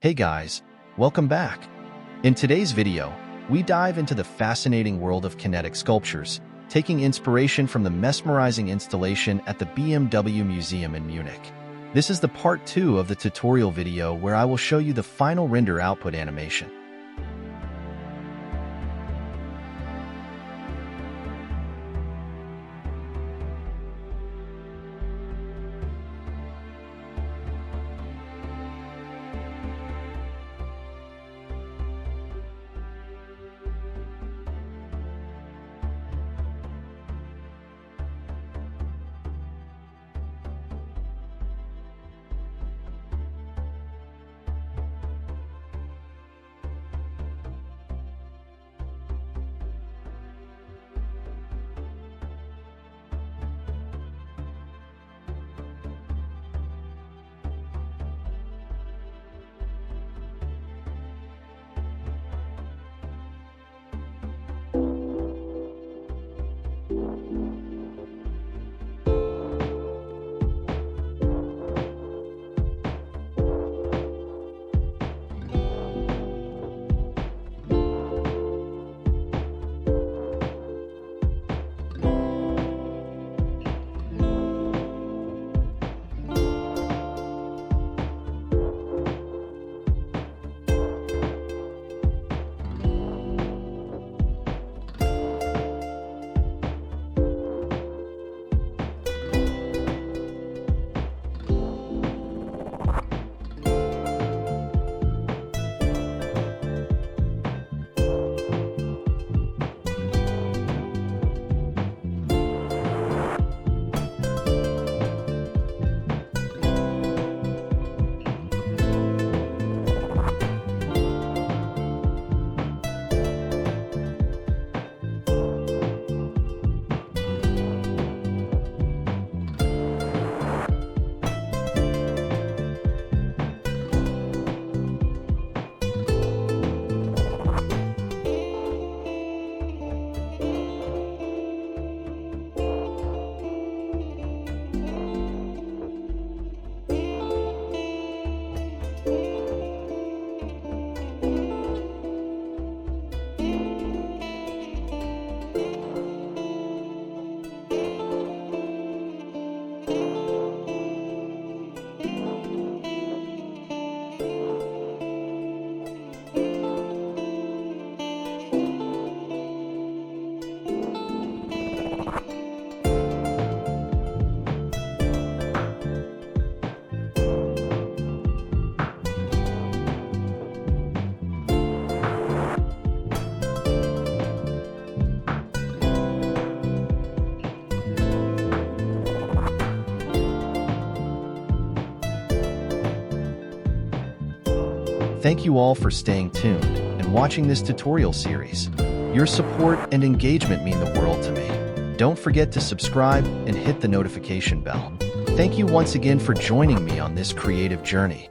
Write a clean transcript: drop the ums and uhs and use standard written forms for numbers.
Hey guys, welcome back. In today's video, we dive into the fascinating world of kinetic sculptures, taking inspiration from the mesmerizing installation at the BMW Museum in Munich. This is the part 2 of the tutorial video where I will show you the final render output animation. Thank you all for staying tuned and watching this tutorial series. Your support and engagement mean the world to me. Don't forget to subscribe and hit the notification bell. Thank you once again for joining me on this creative journey.